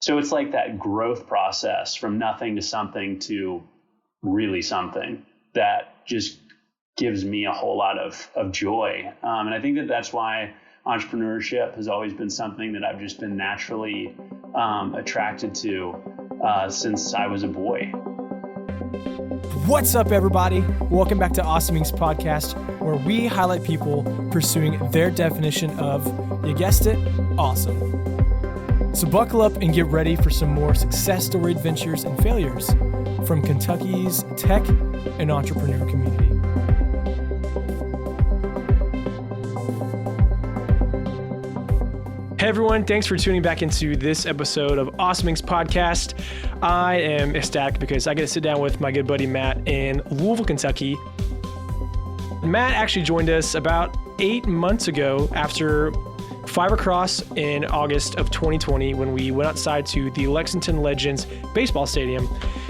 So it's like that growth process from nothing to something to really something that just gives me a whole lot of joy. And I think that that's why entrepreneurship has always been something that I've just been naturally attracted to since I was a boy. What's up, everybody? Welcome back to Awesome Inc.'s podcast, where we highlight people pursuing their definition of, you guessed it, awesome. So buckle up and get ready for some more success story adventures and failures from Kentucky's tech and entrepreneur community. Hey everyone, thanks for tuning back into this episode of Awesome Inc.'s podcast. I am ecstatic because I get to sit down with my good buddy Matt in Louisville, Kentucky. Matt actually joined us about 8 months ago after Fibercross in August of 2020 when we went outside to the Lexington Legends baseball stadium.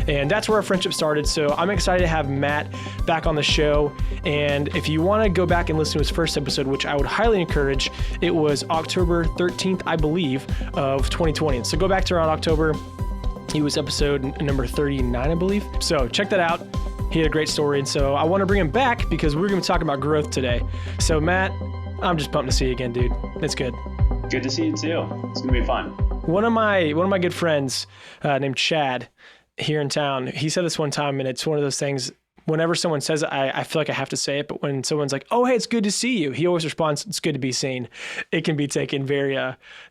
And that's where our friendship started. So I'm excited to have Matt back on the show. And if you want to go back and listen to his first episode, which I would highly encourage, it was October 13th, I believe, of 2020. So go back to around October. He was episode number 39, I believe. So check that out. He had a great story. And so I want to bring him back because we're going to be talking about growth today. So Matt, I'm just pumped to see you again, dude. It's good. Good to see you too. It's going to be fun. One of my good friends named Chad here in town, he said this one time, and it's one of those things, whenever someone says it, I feel like I have to say it, but when someone's like, oh, hey, it's good to see you, he always responds, it's good to be seen. It can be taken very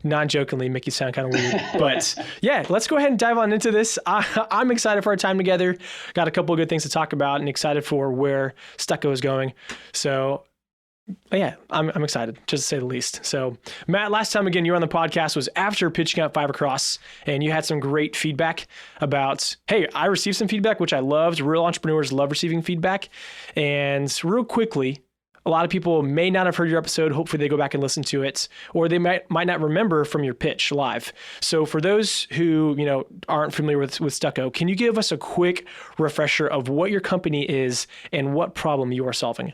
non-jokingly, make you sound kind of weird. But yeah, let's go ahead and dive on into this. I'm excited for our time together. Got a couple of good things to talk about and excited for where Stucco is going. So yeah, I'm excited, just to say the least. So Matt, last time again, you were on the podcast was after pitching out Fibercross, and you had some great feedback about, hey, I received some feedback, which I loved. Real entrepreneurs love receiving feedback. And real quickly, a lot of people may not have heard your episode. Hopefully they go back and listen to it, or they might not remember from your pitch live. So for those who, aren't familiar with Stucco, can you give us a quick refresher of what your company is and what problem you are solving?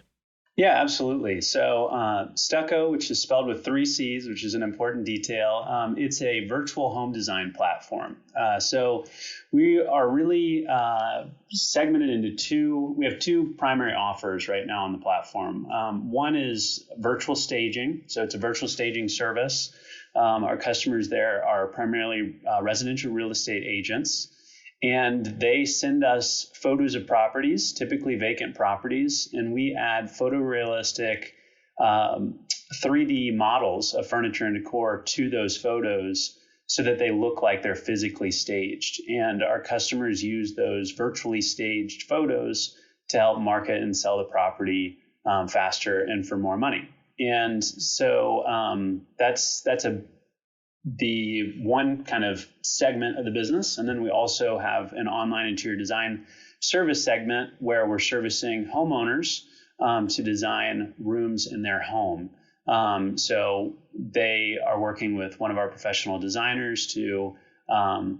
Yeah, absolutely. So Stucco, which is spelled with 3 C's, which is an important detail, it's a virtual home design platform. So we are really segmented into we have 2 primary offers right now on the platform. One is virtual staging. So it's a virtual staging service. Our customers there are primarily residential real estate agents. And they send us photos of properties, typically vacant properties, and we add photorealistic 3D models of furniture and decor to those photos so that they look like they're physically staged. And our customers use those virtually staged photos to help market and sell the property faster and for more money. And so that's the one kind of segment of the business. And then we also have an online interior design service segment where we're servicing homeowners to design rooms in their home. So they are working with one of our professional designers to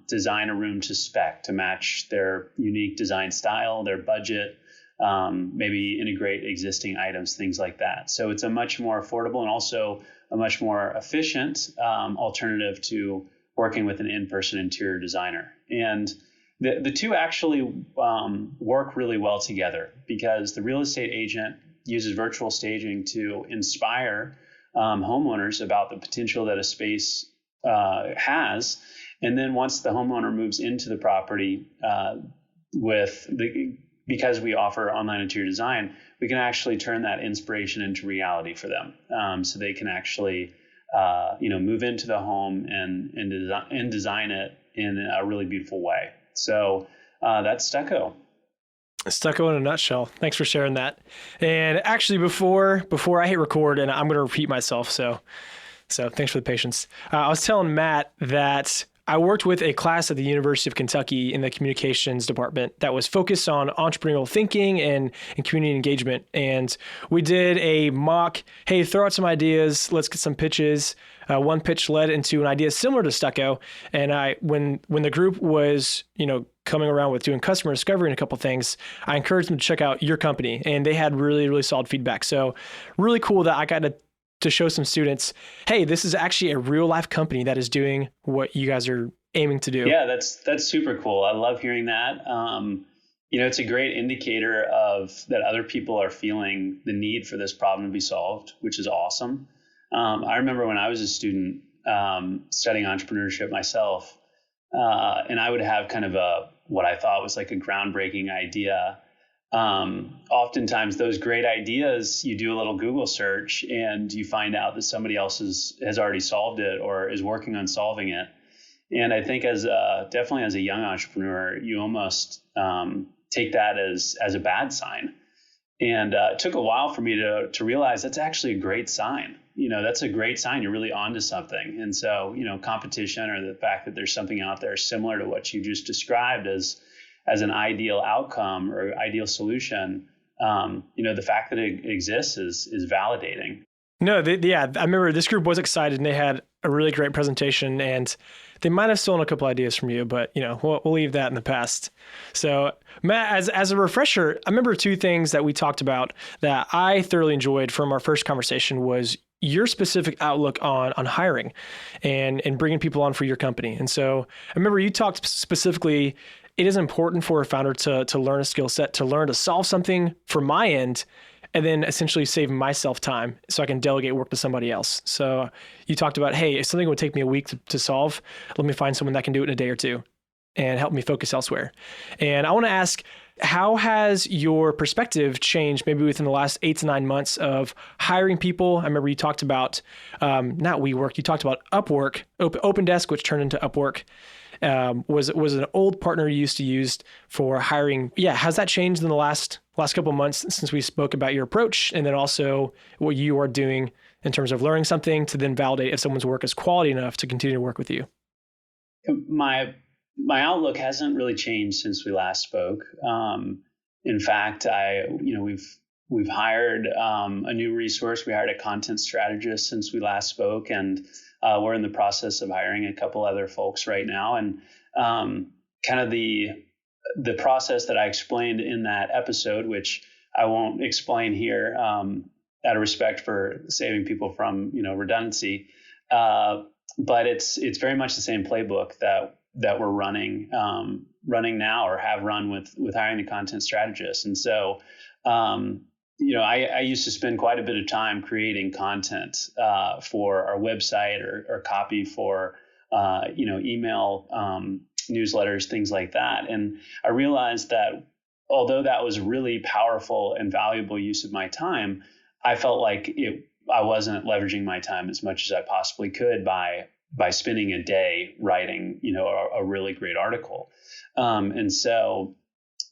design a room to spec to match their unique design style, their budget, maybe integrate existing items, things like that. So it's a much more affordable and also a much more efficient alternative to working with an in-person interior designer. And the two actually work really well together because the real estate agent uses virtual staging to inspire homeowners about the potential that a space has. And then once the homeowner moves into the property because we offer online interior design, we can actually turn that inspiration into reality for them. So they can actually, move into the home and design it in a really beautiful way. So that's Stucco. Stucco in a nutshell. Thanks for sharing that. And actually, before I hit record, and I'm going to repeat myself, so thanks for the patience. I was telling Matt that I worked with a class at the University of Kentucky in the communications department that was focused on entrepreneurial thinking and community engagement. And we did a mock, hey, throw out some ideas, let's get some pitches. One pitch led into an idea similar to Stucco. And when the group was, coming around with doing customer discovery and a couple things, I encouraged them to check out your company. And they had really, really solid feedback. So really cool that I got to show some students, hey, this is actually a real life company that is doing what you guys are aiming to do? Yeah, that's super cool. I love hearing that. It's a great indicator of that other people are feeling the need for this problem to be solved, which is awesome. I remember when I was a student studying entrepreneurship myself, and I would have kind of what I thought was like a groundbreaking idea. Oftentimes those great ideas, you do a little Google search and you find out that somebody else has already solved it or is working on solving it. And I think definitely as a young entrepreneur, you almost take that as a bad sign. And it took a while for me to realize that's actually a great sign. That's a great sign. You're really onto something. And so, competition or the fact that there's something out there similar to what you just described as an ideal outcome or ideal solution, the fact that it exists is validating. No, I remember this group was excited and they had a really great presentation, and they might have stolen a couple ideas from you, but we'll leave that in the past. So Matt, as a refresher, I remember two things that we talked about that I thoroughly enjoyed from our first conversation was your specific outlook on hiring and bringing people on for your company. And so I remember you talked specifically, it is important for a founder to learn a skill set, to learn to solve something from my end, and then essentially save myself time so I can delegate work to somebody else. So you talked about, hey, if something would take me a week to solve, let me find someone that can do it in a day or two and help me focus elsewhere. And I want to ask, how has your perspective changed maybe within the last 8 to 9 months of hiring people? I remember you talked about, not WeWork, you talked about Upwork, OpenDesk, which turned into Upwork. Was an old partner you used to use for hiring. Yeah, has that changed in the last couple of months since we spoke about your approach, and then also what you are doing in terms of learning something to then validate if someone's work is quality enough to continue to work with you? My outlook hasn't really changed since we last spoke. In fact, we've hired a new resource. We hired a content strategist since we last spoke, and we're in the process of hiring a couple other folks right now. And kind of the process that I explained in that episode, which I won't explain here out of respect for saving people from redundancy, but it's very much the same playbook that we're running now or have run with hiring the content strategist. And so I used to spend quite a bit of time creating content for our website or copy for email newsletters, things like that. And I realized that although that was really powerful and valuable use of my time, I felt like I wasn't leveraging my time as much as I possibly could by spending a day writing a really great article. And so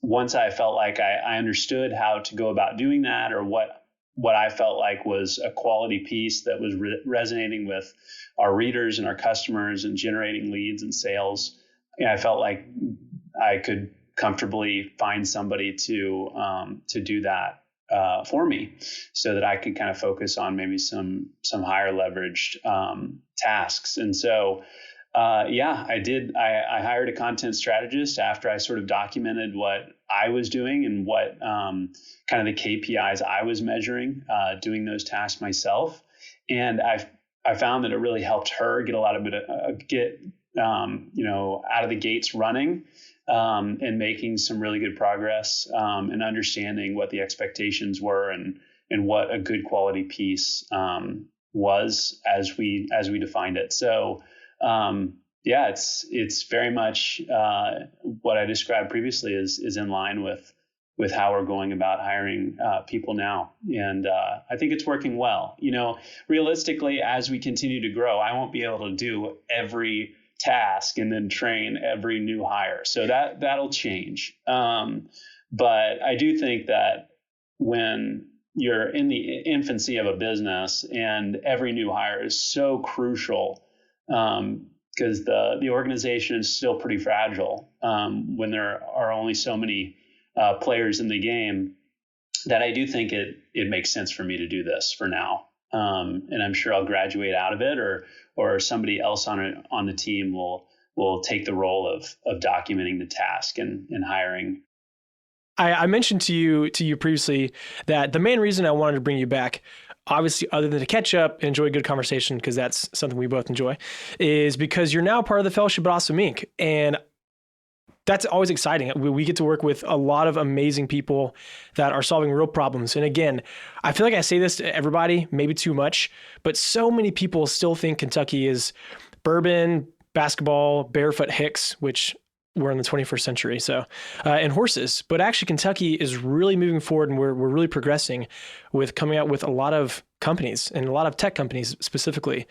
once I felt like I understood how to go about doing that, or what I felt like was a quality piece that was resonating with our readers and our customers and generating leads and sales, I felt like I could comfortably find somebody to do that for me, so that I could kind of focus on maybe some higher leveraged tasks. And so I did. I hired a content strategist after I sort of documented what I was doing and what kind of the KPIs I was measuring, doing those tasks myself. And I found that it really helped her get a lot of out of the gates running and making some really good progress and understanding what the expectations were and what a good quality piece was as we defined it. So it's very much what I described previously is in line with how we're going about hiring people now. And I think it's working well. Realistically, as we continue to grow, I won't be able to do every task and then train every new hire. So that'll change. But I do think that when you're in the infancy of a business and every new hire is so crucial, because the organization is still pretty fragile when there are only so many players in the game, that I do think it makes sense for me to do this for now. And I'm sure I'll graduate out of it, or somebody else on the team will take the role of documenting the task and hiring. I mentioned to you previously that the main reason I wanted to bring you back obviously, other than to catch up, enjoy a good conversation, because that's something we both enjoy, is because you're now part of the Fellowship at Awesome Inc. And that's always exciting. We get to work with a lot of amazing people that are solving real problems. And again, I feel like I say this to everybody, maybe too much, but so many people still think Kentucky is bourbon, basketball, barefoot hicks, which we're in the 21st century. So, and horses, but actually Kentucky is really moving forward, and we're really progressing with coming out with a lot of companies and a lot of tech companies specifically.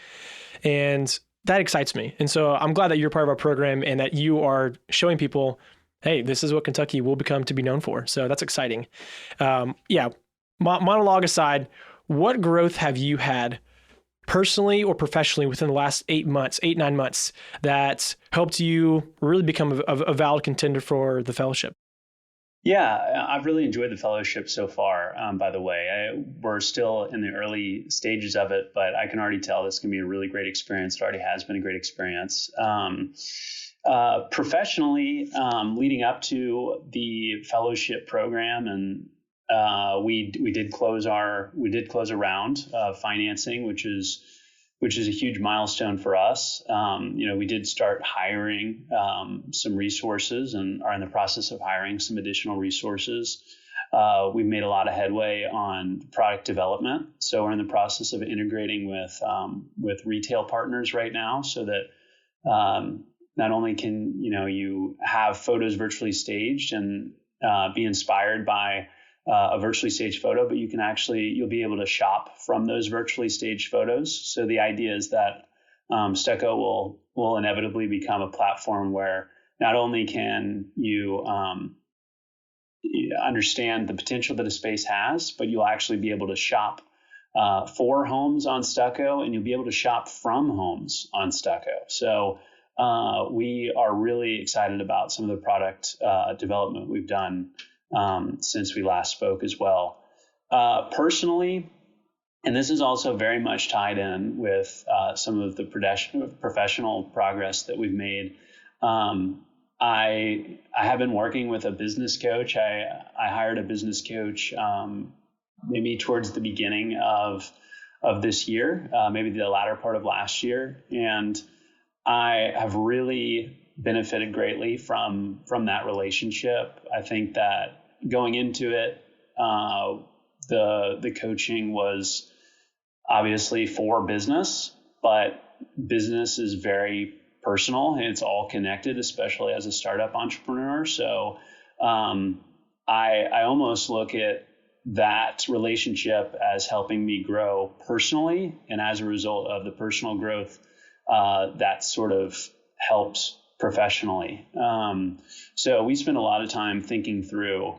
And that excites me. And so I'm glad that you're part of our program and that you are showing people, hey, this is what Kentucky will become to be known for. So that's exciting. Monologue aside, what growth have you had personally or professionally within the last 9 months that helped you really become a valid contender for the fellowship? Yeah, I've really enjoyed the fellowship so far, by the way. We're still in the early stages of it, but I can already tell this can be a really great experience. It already has been a great experience. Professionally, leading up to the fellowship program, and we did close a round of financing, which is a huge milestone for us. We did start hiring some resources and are in the process of hiring some additional resources. We've made a lot of headway on product development. So we're in the process of integrating with retail partners right now, so that not only can you have photos virtually staged and be inspired by a virtually staged photo, but you'll be able to shop from those virtually staged photos. So the idea is that Stucco will inevitably become a platform where not only can you understand the potential that a space has, but you'll actually be able to shop for homes on Stucco, and you'll be able to shop from homes on Stucco. So we are really excited about some of the product development we've done since we last spoke as well. Personally, and this is also very much tied in with some of the professional progress that we've made. I have been working with a business coach. I hired a business coach maybe towards the beginning of this year, maybe the latter part of last year, and I have really benefited greatly from that relationship. I think that going into it, the coaching was obviously for business, but business is very personal and it's all connected, especially as a startup entrepreneur. So I almost look at that relationship as helping me grow personally, and as a result of the personal growth, that sort of helps professionally. So we spend a lot of time thinking through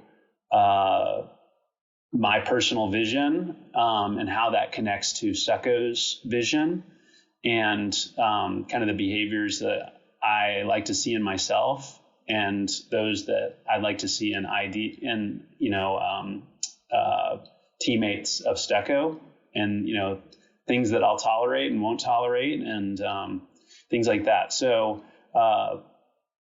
my personal vision and how that connects to Stucco's vision, and kind of the behaviors that I like to see in myself and those that I'd like to see in teammates of Stucco, and things that I'll tolerate and won't tolerate, and things like that. So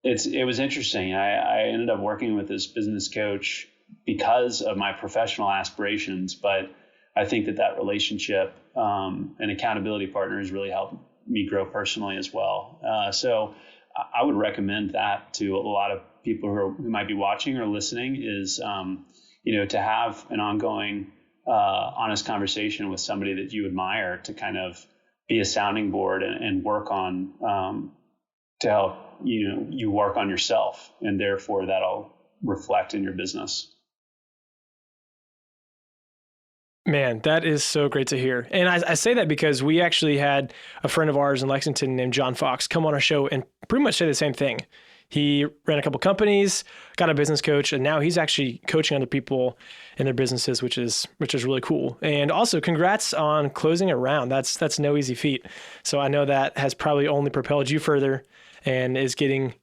it was interesting. I ended up working with this business coach because of my professional aspirations, but I think that relationship and accountability partner has really helped me grow personally as well. So I would recommend that to a lot of people who might be watching or listening, is to have an ongoing honest conversation with somebody that you admire, to kind of be a sounding board and work on to help you work on yourself, and therefore that'll reflect in your business. Man, that is so great to hear. And I say that because we actually had a friend of ours in Lexington named John Fox come on our show and pretty much say the same thing. He ran a couple companies, got a business coach, and now he's actually coaching other people in their businesses, which is really cool. And also, congrats on closing a round. That's no easy feat. So I know that has probably only propelled you further and is getting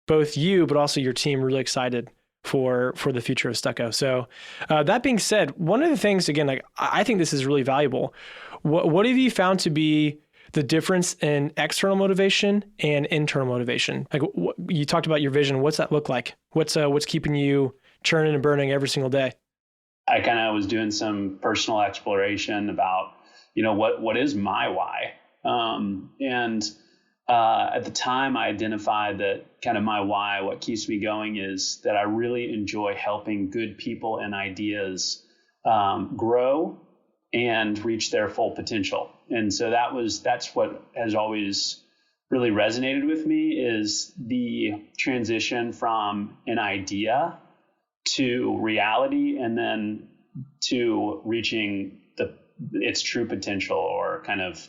both you, but also your team really excited for the future of Stucco. So that being said, one of the things, again, like I think this is really valuable. What have you found to be the difference in external motivation and internal motivation? Like you talked about your vision. What's that look like? What's keeping you churning and burning every single day? I kind of was doing some personal exploration about, what is my why? At the time, I identified that kind of my why, what keeps me going, is that I really enjoy helping good people and ideas grow and reach their full potential. And so that's what has always really resonated with me, is the transition from an idea to reality, and then to reaching its true potential, or kind of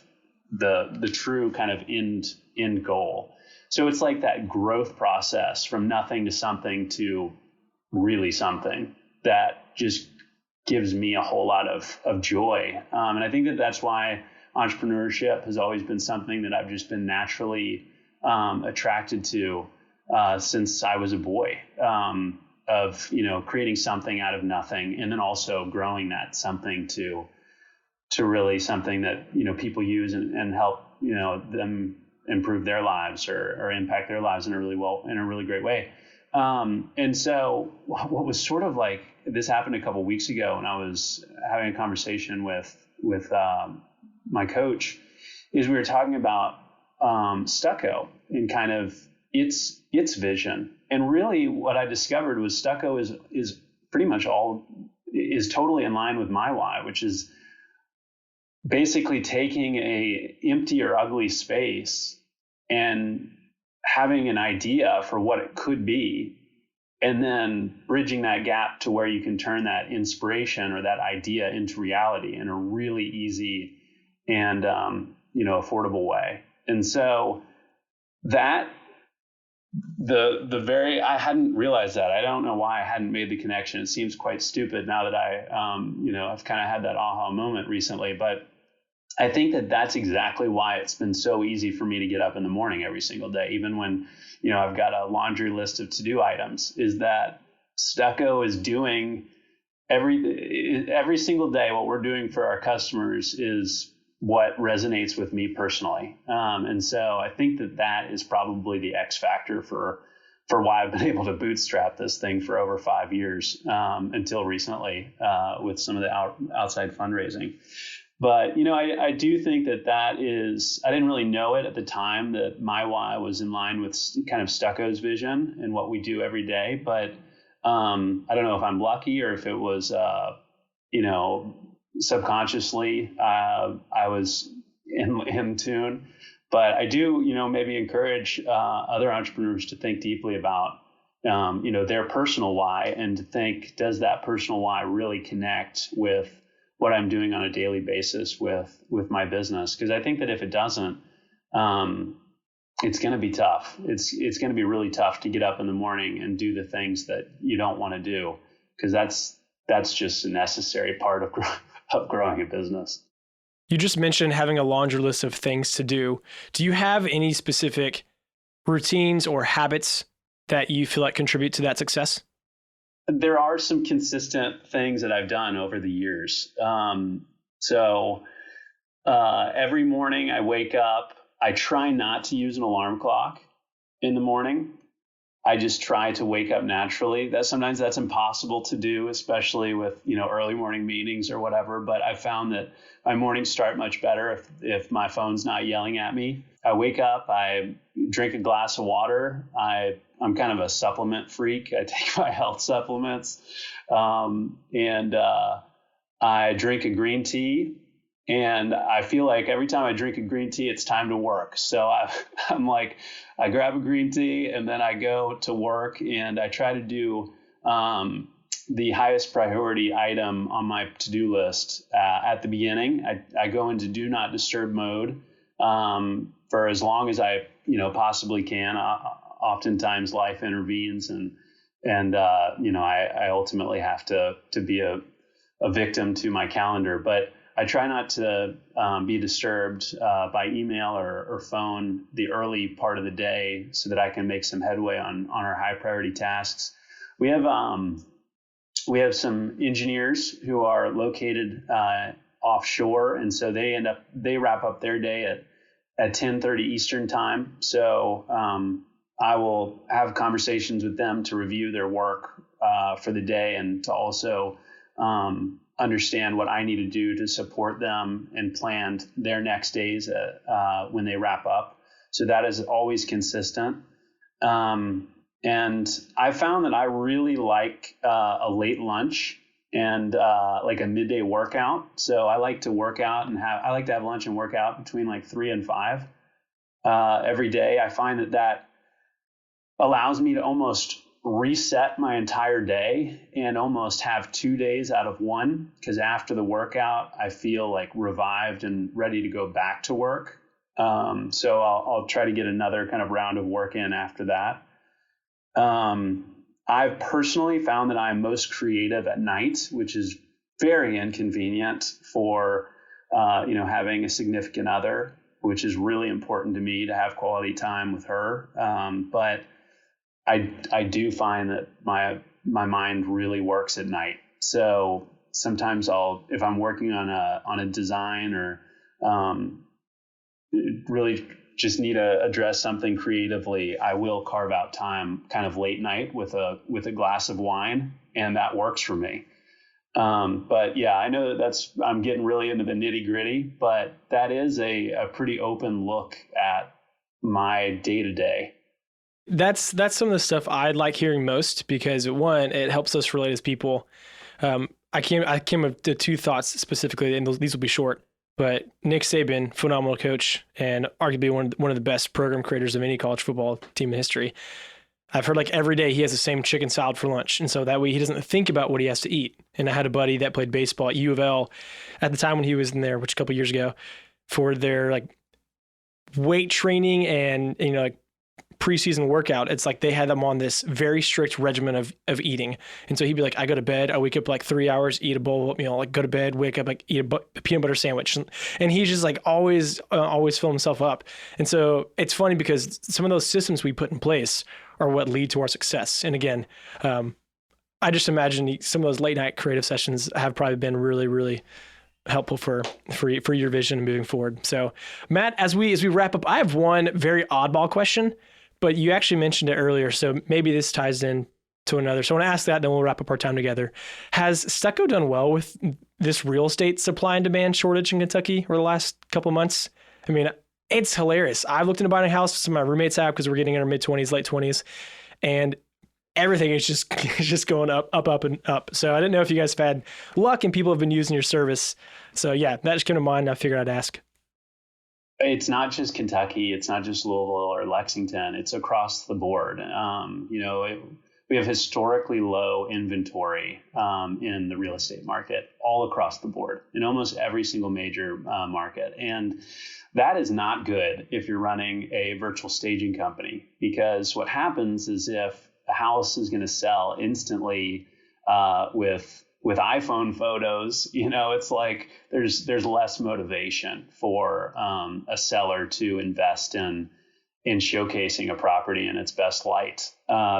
the true kind of end goal. So it's like that growth process from nothing to something to really something that just gives me a whole lot of joy. And I think that's why entrepreneurship has always been something that I've just been naturally attracted to since I was a boy, of, creating something out of nothing, and then also growing that something to really something that, people use and help, them improve their lives or impact their lives in a really great way. And so what was sort of like, this happened a couple of weeks ago when I was having a conversation with my coach, is we were talking about Stucco and kind of its vision. And really what I discovered was Stucco is pretty much is totally in line with my why, which is basically taking a empty or ugly space and having an idea for what it could be, and then bridging that gap to where you can turn that inspiration or that idea into reality in a really easy and affordable way. And so that I hadn't realized that. I don't know why I hadn't made the connection. It seems quite stupid now that I've kind of had that aha moment recently, but I think that's exactly why it's been so easy for me to get up in the morning every single day, even when, I've got a laundry list of to-do items, is that Stucco is doing every single day. What we're doing for our customers is what resonates with me personally. And so I think that is probably the X factor for why I've been able to bootstrap this thing for over 5 years, until recently, with some of the outside fundraising. But, I do think that is, I didn't really know it at the time that my why was in line with kind of Stucco's vision and what we do every day. But I don't know if I'm lucky or if it was, subconsciously I was in tune. But I do, maybe encourage other entrepreneurs to think deeply about, their personal why, and to think, does that personal why really connect with what I'm doing on a daily basis with my business? Because I think that if it doesn't, it's going to be tough. It's going to be really tough to get up in the morning and do the things that you don't want to do, because that's just a necessary part of growing a business. You just mentioned having a laundry list of things to do. Do you have any specific routines or habits that you feel like contribute to that success? There are some consistent things that I've done over the years. So every morning I wake up, I try not to use an alarm clock in the morning. I just try to wake up naturally. Sometimes that's impossible to do, especially with, early morning meetings or whatever. But I found that my mornings start much better if my phone's not yelling at me. I wake up, I drink a glass of water. I'm kind of a supplement freak. I take my health supplements, and I drink a green tea. And I feel like every time I drink a green tea, it's time to work. So I'm like, I grab a green tea and then I go to work, and I try to do the highest priority item on my to-do list at the beginning. I go into do not disturb mode for as long as I possibly can. Oftentimes life intervenes, and I ultimately have to be a victim to my calendar. But I try not to be disturbed by email or phone the early part of the day, so that I can make some headway on our high priority tasks. We have some engineers who are located offshore, and so they wrap up their day at 10:30 Eastern time. So I will have conversations with them to review their work for the day, and to also understand what I need to do to support them and plan their next days when they wrap up. So that is always consistent. And I found that I really like a late lunch and like a midday workout. So I like to work out and I like to have lunch and work out between like 3 and 5 every day. I find that allows me to almost reset my entire day and almost have 2 days out of one, because after the workout, I feel like revived and ready to go back to work. So I'll try to get another kind of round of work in after that. I've personally found that I'm most creative at night, which is very inconvenient for, having a significant other, which is really important to me to have quality time with her. But I do find that my mind really works at night. So sometimes if I'm working on a design or really just need to address something creatively, I will carve out time kind of late night with a glass of wine, and that works for me. But yeah, I know I'm getting really into the nitty gritty, but that is a pretty open look at my day to day. That's some of the stuff I like hearing most, because one, it helps us relate as people. I came up to 2 thoughts specifically, and these will be short. But Nick Saban, phenomenal coach, and arguably one of the best program creators of any college football team in history. I've heard like every day he has the same chicken salad for lunch, and so that way he doesn't think about what he has to eat. And I had a buddy that played baseball at U of L at the time when he was in there, which a couple of years ago, for their like weight training and like preseason workout. It's like they had them on this very strict regimen of eating. And so he'd be like, I go to bed, I wake up like 3 hours, eat a bowl of oatmeal, like go to bed, wake up, like eat a peanut butter sandwich. And he's just like always fill himself up. And so it's funny because some of those systems we put in place are what lead to our success. And again, I just imagine some of those late night creative sessions have probably been really, really helpful for your vision moving forward. So Matt, as we wrap up, I have one very oddball question, but you actually mentioned it earlier, so maybe this ties in to another. So I want to ask that, then we'll wrap up our time together. Has Stucco done well with this real estate supply and demand shortage in Kentucky over the last couple of months? I mean, it's hilarious. I've looked into buying a house, some of my roommates have, because we're getting in our mid-20s, late 20s, and everything is just going up, and up. So I didn't know if you guys have had luck and people have been using your service. So yeah, that just came to mind. I figured I'd ask. It's not just Kentucky. It's not just Louisville or Lexington. It's across the board. We have historically low inventory in the real estate market all across the board in almost every single major market. And that is not good if you're running a virtual staging company, because what happens is if a house is going to sell instantly with iPhone photos, it's like there's less motivation for a seller to invest in showcasing a property in its best light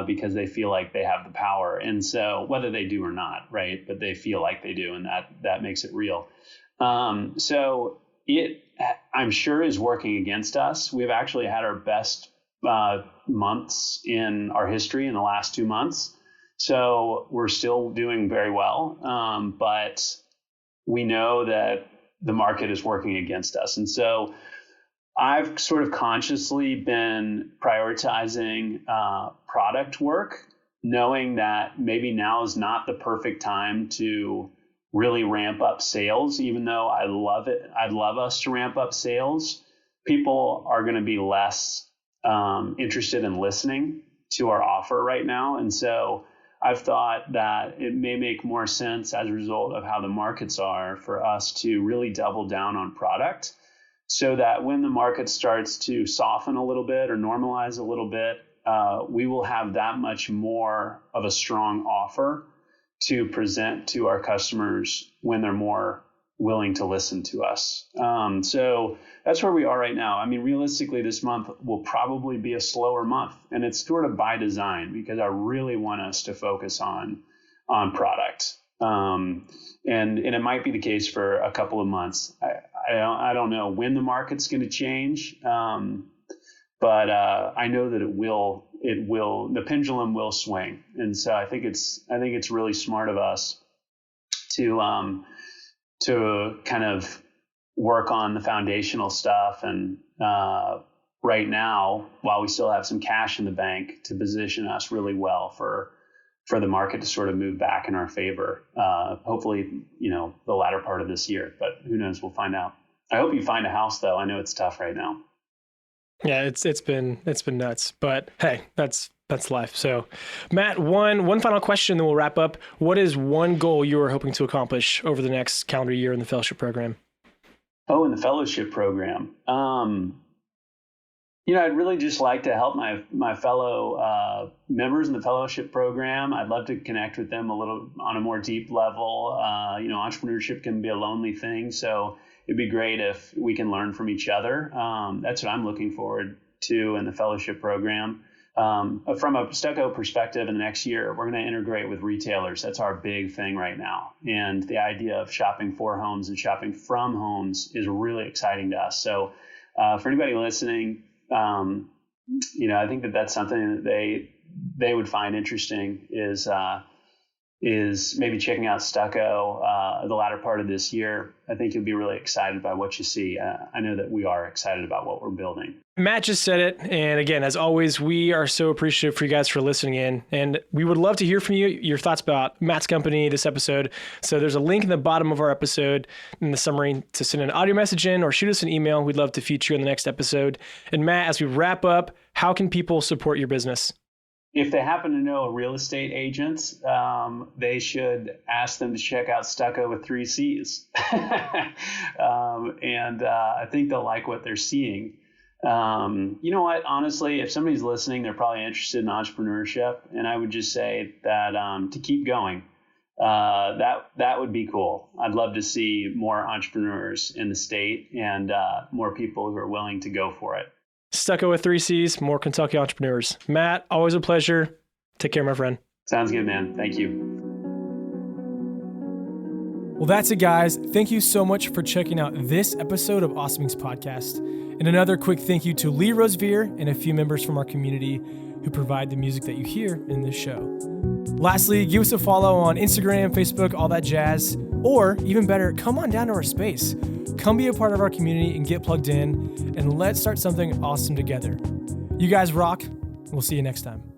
because they feel like they have the power. And so whether they do or not, right, but they feel like they do, and that makes it real. So it, I'm sure, is working against us. We've actually had our best months in our history in the last 2 months. So we're still doing very well, but we know that the market is working against us. And so I've sort of consciously been prioritizing product work, knowing that maybe now is not the perfect time to really ramp up sales, even though I love it. I'd love us to ramp up sales. People are going to be less interested in listening to our offer right now. And so I've thought that it may make more sense as a result of how the markets are for us to really double down on product, so that when the market starts to soften a little bit or normalize a little bit, we will have that much more of a strong offer to present to our customers when they're more willing to listen to us. So that's where we are right now. I mean, realistically, this month will probably be a slower month, and it's sort of by design because I really want us to focus on product. And it might be the case for a couple of months. I don't know when the market's going to change, but I know that it will. The pendulum will swing, and so I think it's really smart of us to kind of work on the foundational stuff. And right now, while we still have some cash in the bank, to position us really well for the market to sort of move back in our favor. Hopefully, the latter part of this year, but who knows? We'll find out. I hope you find a house, though. I know it's tough right now. Yeah, it's been nuts, but hey, that's life. So, Matt, one final question, then we'll wrap up. What is one goal you are hoping to accomplish over the next calendar year in the fellowship program? Oh, in the fellowship program. I'd really just like to help my fellow members in the fellowship program. I'd love to connect with them a little on a more deep level. Entrepreneurship can be a lonely thing, so it'd be great if we can learn from each other. That's what I'm looking forward to in the fellowship program. From a Stucco perspective, in the next year, we're going to integrate with retailers. That's our big thing right now. And the idea of shopping for homes and shopping from homes is really exciting to us. So for anybody listening, I think that's something that they would find interesting is maybe checking out Stucco the latter part of this year. I think you'll be really excited by what you see. I know that we are excited about what we're building. Matt just said it. And again, as always, we are so appreciative for you guys for listening in. And we would love to hear from you, your thoughts about Matt's company, this episode. So there's a link in the bottom of our episode in the summary to send an audio message in or shoot us an email. We'd love to feature you in the next episode. And Matt, as we wrap up, how can people support your business? If they happen to know a real estate agent, they should ask them to check out Stucco with 3 C's. And I think they'll like what they're seeing. You know what? Honestly, if somebody's listening, they're probably interested in entrepreneurship. And I would just say that to keep going, that would be cool. I'd love to see more entrepreneurs in the state and more people who are willing to go for it. Stucco with 3 C's, more Kentucky entrepreneurs. Matt, always a pleasure. Take care, my friend. Sounds good, man. Thank you. Well, that's it, guys. Thank you so much for checking out this episode of Awesome Inc. Podcast. And another quick thank you to Lee Rosevere and a few members from our community who provide the music that you hear in this show. Lastly, give us a follow on Instagram, Facebook, all that jazz. Or even better, come on down to our space. Come be a part of our community and get plugged in, and let's start something awesome together. You guys rock. We'll see you next time.